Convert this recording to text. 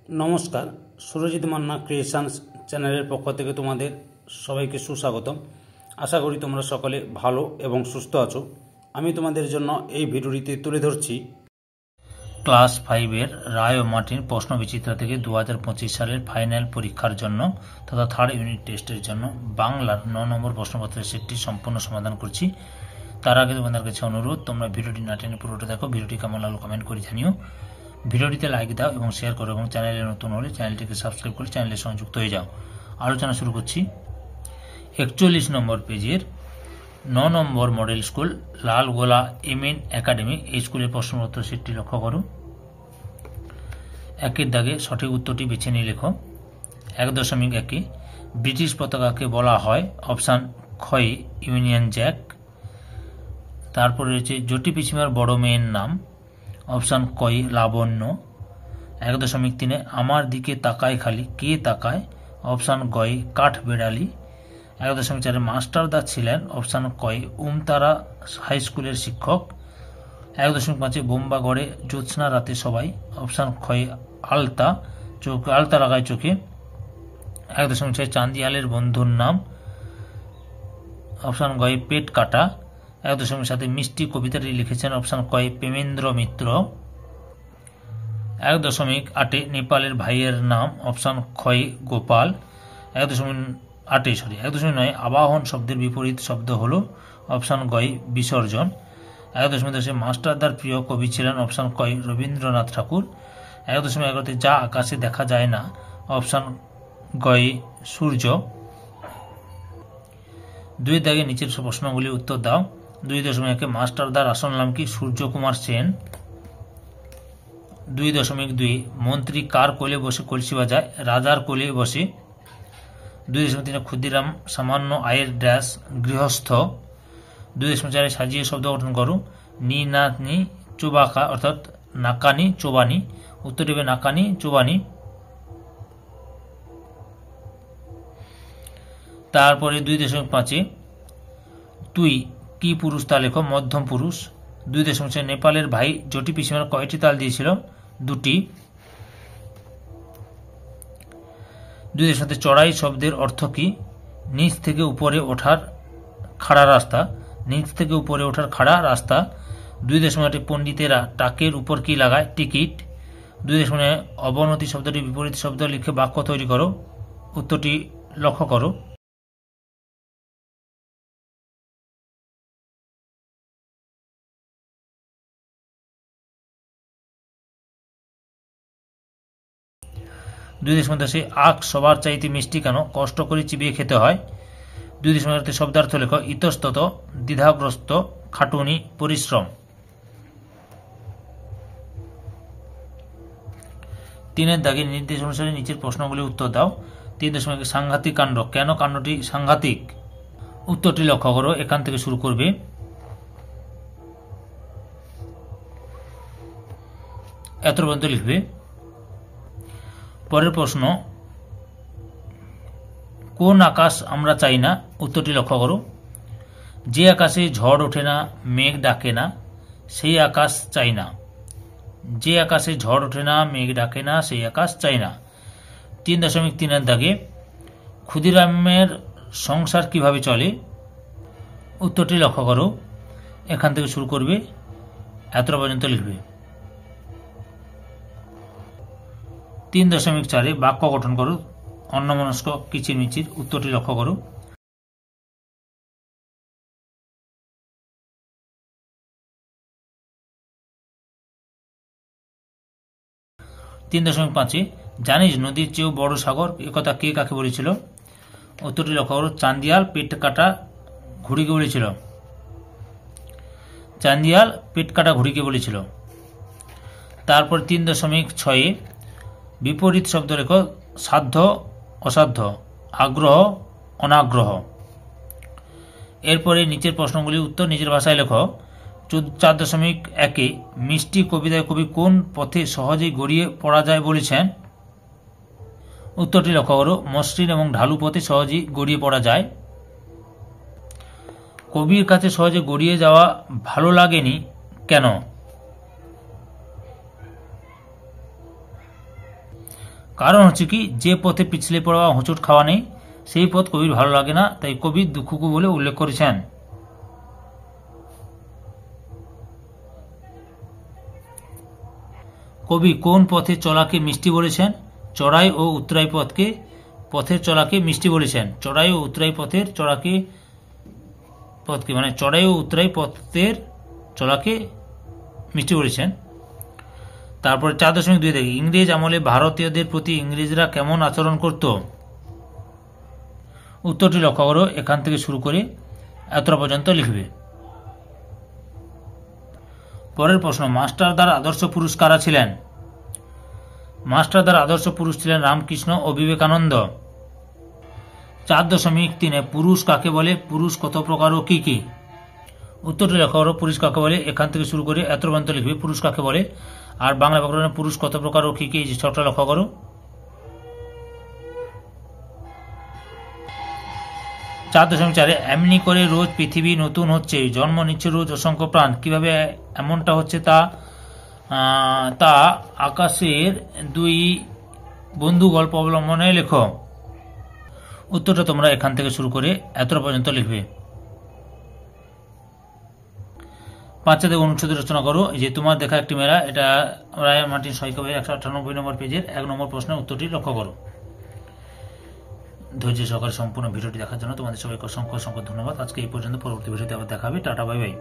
নমস্কার, সুরজিৎ মান্না ক্রিয়েশনস চ্যানেলের পক্ষ থেকে তোমাদের সবাইকে সুস্বাগতম। আশা করি তোমরা সকলে ভালো এবং সুস্থ আছো। আমি তোমাদের জন্য এই ভিডিওটিতে তুলে ধরছি ক্লাস 5-এর রায় ও মার্টিন প্রশ্নবিচিত্রা থেকে 2025 সালের ফাইনাল পরীক্ষার জন্য তথা থার্ড ইউনিট টেস্টের জন্য বাংলার 9 নম্বর প্রশ্নপত্রের সেটটি সম্পূর্ণ সমাধান করছি। তার আগে তোমাদের কাছে অনুরোধ, তোমরা ভিডিওটি না টেনে পুরোটা দেখো। ভিডিওটি কেমন লাগলো কমেন্ট করে জানিও। ভিডিওটিতে লাইক দাও এবং শেয়ার করো এবং চ্যানেলে নতুন হলে চ্যানেলটিকে সাবস্ক্রাইব করে চ্যানেলে সংযুক্ত হয়ে যাও। আলোচনা শুরু করছি। 41 নম্বর পেজের 9 number model school Lalgola MN academy, এই স্কুলের প্রশ্নপত্র সেটটি লক্ষ্য করো। একের দাগে সঠিক উত্তরটি বেছে নিয়ে লেখো। 1.1 ব্রিটিশ পতাকাকে বলা হয় অপশান ক্ষয় ইউনিয়ন জ্যাক। তারপরে রয়েছে জটি পিসিমার বড় মেয়ের নাম, অপশান কয় লাবণ্য। 1.3 আমার দিকে তাকায় খালি কে তাকায়, অপশান গয় কাঠ বেড়ালি। 1.4 মাস্টারদা ছিলেন অপশান কয় উমতারা হাই স্কুলের শিক্ষক। 1.5 বোম্বাগড়ে জ্যোৎস্না রাতে সবাই, অপশান ক্ষয় আলতা লাগায় চোখে। 1.6 চান্দিয়ালের বন্ধুর নাম, অপশান গয় পেট কাটা। 1.7 মিষ্টি কবিতাটি লিখেছেন অপশান কয় প্রেমেন্দ্র মিত্র। 1.8 নেপালের ভাইয়ের নাম, অপশান ক্ষয় গোপাল। 1.9 আবাহন শব্দের বিপরীত শব্দ হল অপশান গয় বিসর্জন। 1.10 মাস্টারদার প্রিয় কবি ছিলেন অপশান কয় রবীন্দ্রনাথ ঠাকুর। 1.11 যা আকাশে দেখা যায় না, অপশান গয় সূর্য। 2 দাগে নিচের প্রশ্নগুলি উত্তর দাও। 2.1 মাস্টারদার আসল নাম কি, সূর্যকুমার সেন। 2.2 মন্ত্রী কার কোলে বসে কলসি বাজায়, রাজার কোলে বসে। 2.3 ক্ষুদিরাম সামান্য আয়ের ড্যাশ গৃহস্থ। 2.4 সাজিয়ে শব্দ গঠন করো। নি না নি চোবাকা অর্থাৎ নাকানি চোবানি। উত্তর দেবে নাকানি চোবানি। তারপরে 2.5 তুই কি পুরুষ তা লেখো, মধ্যম পুরুষ। 2.6 নেপালের ভাই জটি পিসিমার কয়টি তাল দিয়েছিল, 2টি। 2.7 চড়াই শব্দের অর্থ কি, নিচ থেকে উপরে ওঠার খাড়া রাস্তা, নিচ থেকে উপরে ওঠার খাড়া রাস্তা। 2.8 পণ্ডিতেরা টাকের উপর কি লাগায়, টিকিট। 2.9 অবনতি শব্দটি বিপরীত শব্দ লিখে বাক্য তৈরি করো। উত্তরটি লক্ষ্য করো। 2.10 আখ সবার চাইতে মিষ্টি কেন, কষ্ট করে চিবিয়ে খেতে হয়। 2.11 শব্দার্থ লেখ, ইতস্তত দ্বিধাগ্রস্ত খাটুনি পরিশ্রম। 3 দাগে নির্দেশ অনুসারে নিচের প্রশ্নগুলি উত্তর দাও। 3.1 সাংঘাতিক কাণ্ড, কেন কাণ্ডটি সাংঘাতিক, উত্তরটি লক্ষ্য করো। এখান থেকে শুরু করবে। এত পর্যন্ত লিখবে। পরের প্রশ্ন, কোন আকাশ আমরা চাই না, উত্তরটি লক্ষ্য করো। যে আকাশে ঝড় ওঠে না মেঘ ডাকে না সেই আকাশ চাই না। যে আকাশে ঝড় ওঠে না মেঘ ডাকে না সেই আকাশ চাই না। 3.3 দাগে ক্ষুদিরামের সংসার কিভাবে চলে, উত্তরটি লক্ষ্য করো। এখান থেকে শুরু করবে, এত পর্যন্ত লিখবে। 3.4 বাক্য গঠন করো। অন্যমনস্ক কিচিরমিচির, উত্তরটি লক্ষ্য করো। 3.5 জানিস নদীর চেয়েও বড় সাগর, একথা কে কাকে বলেছিল, উত্তরটি লক্ষ্য করো। চান্দিয়াল পেট কাটা ঘুড়িকে বলেছিল। চান্দিয়াল পেট কাটা ঘুড়িকে বলেছিল। তারপর 3.6 বিপরীত শব্দ লেখো, সাধ্য অসাধ্য, আগ্রহ অনাগ্রহ। এরপরে নিচের প্রশ্নগুলি উত্তর নিজের ভাষায় লেখো। 4.1 মিষ্টি কবিতায় কবি কোন পথে সহজেই গড়িয়ে পড়া যায় বলেছেন, উত্তরটি লক্ষ্য করো। মসৃণ এবং ঢালু পথে সহজেই গড়িয়ে পড়া যায়। কবির কাছে সহজে গড়িয়ে যাওয়া ভালো লাগেনি কেন, কারণ হচ্ছে কি, যে পথে পিছলে পড়া হোঁচট খাওয়া নেই সেই পথ কবির ভালো লাগে না, তাই কবি দুঃখকু বলে উল্লেখ করেছেন। কবি কোন পথে চলাকে মিষ্টি বলেছেন? চড়াই ও উতরাই পথের চলাকে মিষ্টি বলেছেন। চড়াই ও উতরাই পথের মানে চড়াই ও উতরাই পথের চলাকে মিষ্টি বলেছেন। তারপরে 4.2 দেখি, ইংরেজ আমলে ভারতীয়দের প্রতি ইংরেজরা কেমন আচরণ করত? উত্তরটি লক্ষ্য করো, এখান থেকে শুরু করে এতটা পর্যন্ত লিখবে। পরের প্রশ্ন, মাস্টারদার আদর্শ পুরুষ কারা ছিলেন? মাস্টারদার আদর্শ পুরুষ ছিলেন রামকৃষ্ণ ও বিবেকানন্দ। 4.3 পুরুষ কাকে বলে? পুরুষ কত প্রকার ও কি কি? উত্তরটি লক্ষ্য করো, পুরুষ কাকে বলে এখান থেকে শুরু করে এত পর্যন্ত লিখবে পুরুষ কাকে বলে। আর বাংলা ব্যাকরণে পুরুষ কত প্রকার ও কি কি, এই যে ছকটা লক্ষ্য করো। 4.4 এমনি করে রোজ পৃথিবী নতুন হচ্ছে, জন্ম নিচ্ছে রোজ অসংখ্য প্রাণ, কিভাবে এমনটা হচ্ছে তা আকাশের দুই বন্ধু গল্প অবলম্বনে লেখো। উত্তরটা তোমরা এখান থেকে শুরু করে এতটা পর্যন্ত লিখবে। 5 থেকে অনুচ্ছেদ রচনা করো। এই যে তোমার দেখা একটি মেলা, এটা রায় মার্টিন সৈকত 198 নম্বর পেজের 1 নম্বর প্রশ্নের উত্তরটি লক্ষ্য করো। ধৈর্য সহকারে সম্পূর্ণ ভিডিওটি দেখার জন্য তোমাদের সবাইকে অসংখ্য ধন্যবাদ। আজকে এই পর্যন্ত, পরবর্তী ভিডিওতে আবার দেখা হবে। Tata, bye bye.